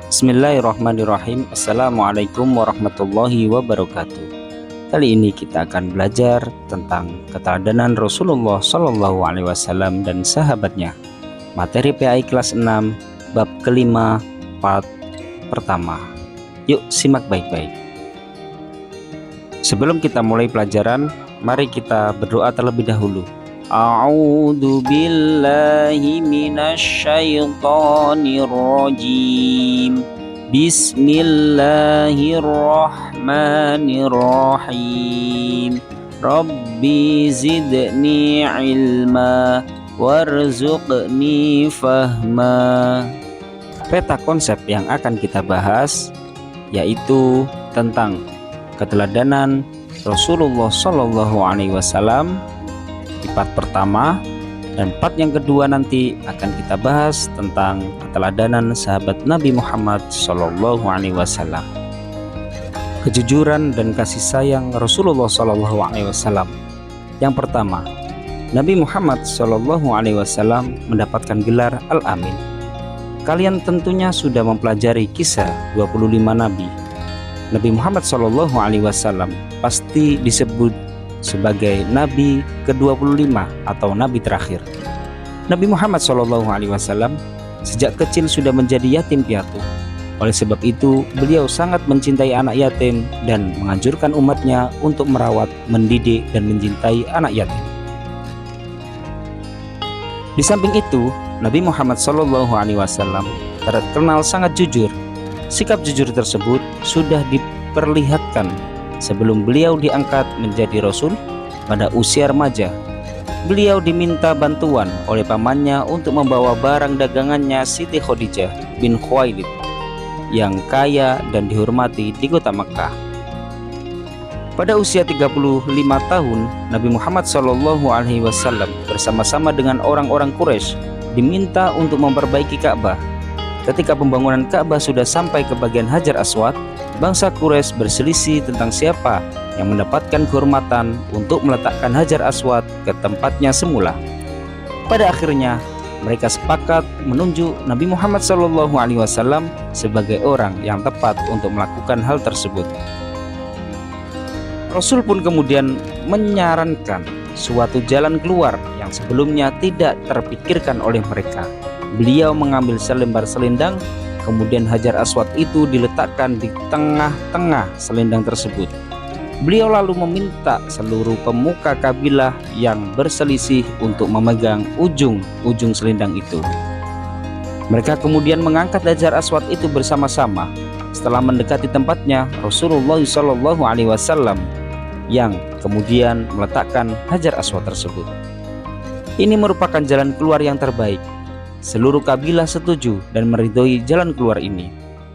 Bismillahirrahmanirrahim. Assalamualaikum warahmatullahi wabarakatuh. Kali ini kita akan belajar tentang keteladanan Rasulullah Shallallahu Alaihi Wasallam dan sahabatnya. Materi PAI kelas 6, bab kelima, part pertama. Yuk simak baik-baik. Sebelum kita mulai pelajaran, mari kita berdoa terlebih dahulu. A'udzu billahi minasyaitonir rajim. Bismillahirrahmanirrahim. Rabbi zidni ilma warzuqni fahma. Peta konsep yang akan kita bahas yaitu tentang keteladanan Rasulullah Shallallahu Alaihi Wasallam di part pertama, dan part yang kedua nanti akan kita bahas tentang keteladanan sahabat Nabi Muhammad Shallallahu Alaihi Wasallam. Kejujuran dan kasih sayang Rasulullah Shallallahu Alaihi Wasallam. Yang pertama, Nabi Muhammad Shallallahu Alaihi Wasallam mendapatkan gelar Al-Amin. Kalian tentunya sudah mempelajari kisah 25 Nabi. Nabi Muhammad Shallallahu Alaihi Wasallam pasti disebut sebagai Nabi ke-25 atau Nabi terakhir. Nabi Muhammad SAW sejak kecil sudah menjadi yatim piatu. Oleh sebab itu, beliau sangat mencintai anak yatim dan menganjurkan umatnya untuk merawat, mendidik, dan mencintai anak yatim. Di samping itu, Nabi Muhammad SAW terkenal sangat jujur. Sikap jujur tersebut sudah diperlihatkan sebelum beliau diangkat menjadi Rasul. Pada usia remaja, beliau diminta bantuan oleh pamannya untuk membawa barang dagangannya Siti Khadijah bin Khuwailid yang kaya dan dihormati di kota Makkah. Pada usia 35 tahun, Nabi Muhammad SAW bersama-sama dengan orang-orang Quraisy diminta untuk memperbaiki Ka'bah. Ketika pembangunan Ka'bah sudah sampai ke bagian Hajar Aswad, bangsa Quraisy berselisih tentang siapa yang mendapatkan kehormatan untuk meletakkan Hajar Aswad ke tempatnya semula. Pada akhirnya, mereka sepakat menunjuk Nabi Muhammad SAW sebagai orang yang tepat untuk melakukan hal tersebut. Rasul pun kemudian menyarankan suatu jalan keluar yang sebelumnya tidak terpikirkan oleh mereka. Beliau mengambil selembar selendang, kemudian Hajar Aswad itu diletakkan di tengah-tengah selendang tersebut. Beliau lalu meminta seluruh pemuka kabilah yang berselisih untuk memegang ujung-ujung selendang itu. Mereka kemudian mengangkat Hajar Aswad itu bersama-sama. Setelah mendekati tempatnya, Rasulullah SAW yang kemudian meletakkan Hajar Aswad tersebut. Ini merupakan jalan keluar yang terbaik. Seluruh kabilah setuju dan meridhoi jalan keluar ini.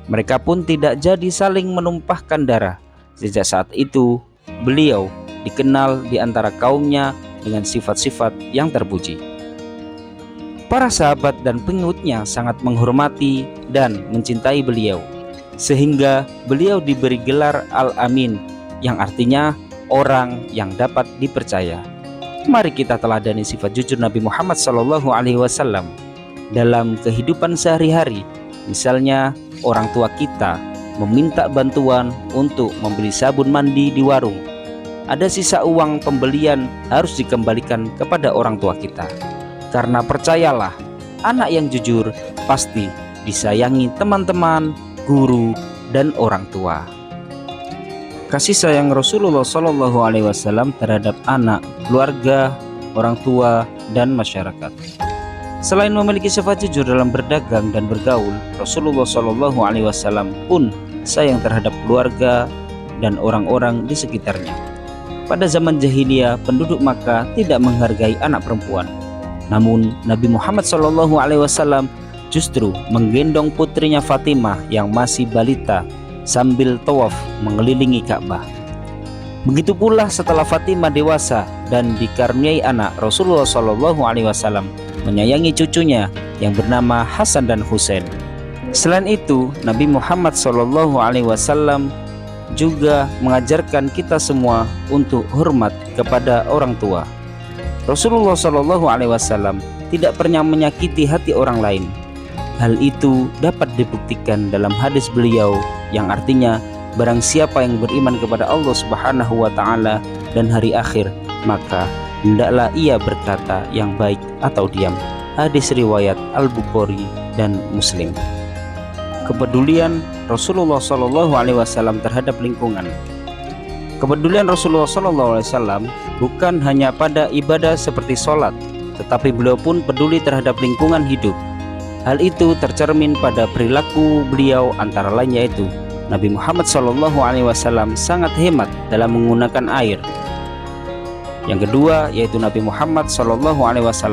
Mereka pun tidak jadi saling menumpahkan darah. Sejak saat itu, beliau dikenal di antara kaumnya dengan sifat-sifat yang terpuji. Para sahabat dan pengikutnya sangat menghormati dan mencintai beliau, sehingga beliau diberi gelar Al-Amin, yang artinya orang yang dapat dipercaya. Mari kita teladani sifat jujur Nabi Muhammad SAW dalam kehidupan sehari-hari. Misalnya, orang tua kita meminta bantuan untuk membeli sabun mandi di warung. Ada sisa uang pembelian harus dikembalikan kepada orang tua kita. Karena percayalah, anak yang jujur pasti disayangi teman-teman, guru, dan orang tua. Kasih sayang Rasulullah SAW terhadap anak, keluarga, orang tua, dan masyarakat. Selain memiliki sifat jujur dalam berdagang dan bergaul, Rasulullah SAW pun sayang terhadap keluarga dan orang-orang di sekitarnya. Pada zaman jahiliyah, penduduk Makkah tidak menghargai anak perempuan. Namun Nabi Muhammad SAW justru menggendong putrinya Fatimah yang masih balita sambil tawaf mengelilingi Ka'bah. Begitu pula setelah Fatimah dewasa dan dikaruniai anak, Rasulullah SAW menyayangi cucunya yang bernama Hasan dan Husain. Selain itu, Nabi Muhammad SAW juga mengajarkan kita semua untuk hormat kepada orang tua. Rasulullah SAW tidak pernah menyakiti hati orang lain. Hal itu dapat dibuktikan dalam hadis beliau yang artinya, barang siapa yang beriman kepada Allah Subhanahu wa Ta'ala dan hari akhir, maka hendaklah ia berkata yang baik atau diam. Hadis riwayat Al-Bukhari dan Muslim. Kepedulian Rasulullah SAW terhadap lingkungan. Kepedulian Rasulullah SAW bukan hanya pada ibadah seperti sholat, tetapi beliau pun peduli terhadap lingkungan hidup. Hal itu tercermin pada perilaku beliau, antara lain yaitu Nabi Muhammad SAW sangat hemat dalam menggunakan air. Yang kedua yaitu Nabi Muhammad SAW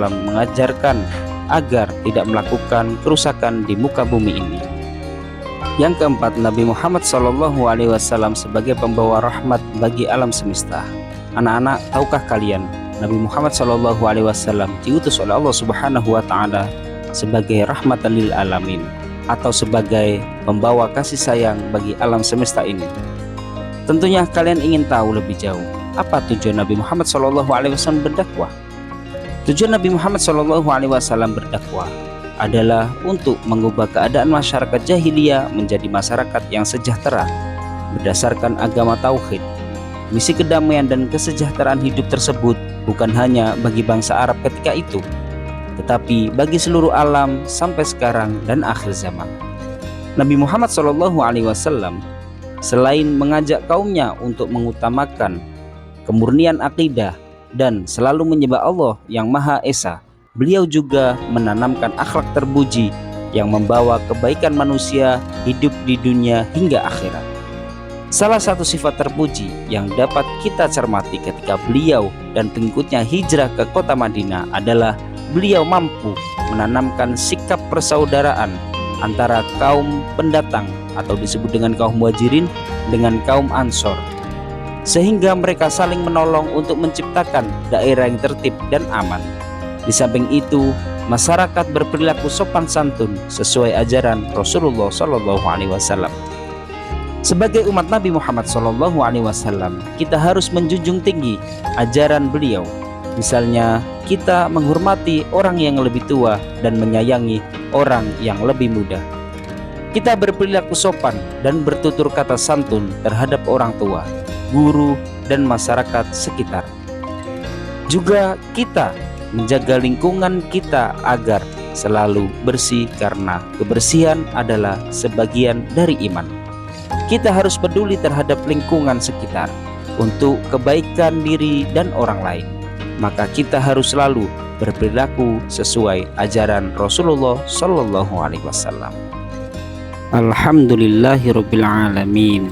mengajarkan agar tidak melakukan kerusakan di muka bumi ini. Yang keempat, Nabi Muhammad SAW sebagai pembawa rahmat bagi alam semesta. Anak-anak, tahukah kalian Nabi Muhammad SAW diutus oleh Allah Subhanahu wa Ta'ala sebagai rahmatan lil alamin, atau sebagai pembawa kasih sayang bagi alam semesta ini? Tentunya kalian ingin tahu lebih jauh, apa tujuan Nabi Muhammad SAW berdakwah? Tujuan Nabi Muhammad SAW berdakwah adalah untuk mengubah keadaan masyarakat jahiliyah menjadi masyarakat yang sejahtera berdasarkan agama tauhid. Misi kedamaian dan kesejahteraan hidup tersebut bukan hanya bagi bangsa Arab ketika itu, tetapi bagi seluruh alam sampai sekarang dan akhir zaman. Nabi Muhammad SAW selain mengajak kaumnya untuk mengutamakan kemurnian akidah dan selalu menyembah Allah yang Maha Esa, beliau juga menanamkan akhlak terpuji yang membawa kebaikan manusia hidup di dunia hingga akhirat. Salah satu sifat terpuji yang dapat kita cermati ketika beliau dan pengikutnya hijrah ke kota Madinah adalah beliau mampu menanamkan sikap persaudaraan antara kaum pendatang atau disebut dengan kaum muhajirin dengan kaum ansor, sehingga mereka saling menolong untuk menciptakan daerah yang tertib dan aman. Di samping itu, masyarakat berperilaku sopan santun sesuai ajaran Rasulullah SAW. Sebagai umat Nabi Muhammad SAW, kita harus menjunjung tinggi ajaran beliau. Misalnya, kita menghormati orang yang lebih tua dan menyayangi orang yang lebih muda. Kita berperilaku sopan dan bertutur kata santun terhadap orang tua, guru, dan masyarakat sekitar. Juga kita menjaga lingkungan kita agar selalu bersih, karena kebersihan adalah sebagian dari iman. Kita harus peduli terhadap lingkungan sekitar untuk kebaikan diri dan orang lain. Maka kita harus selalu berperilaku sesuai ajaran Rasulullah SAW. Alhamdulillahirabbil alamin.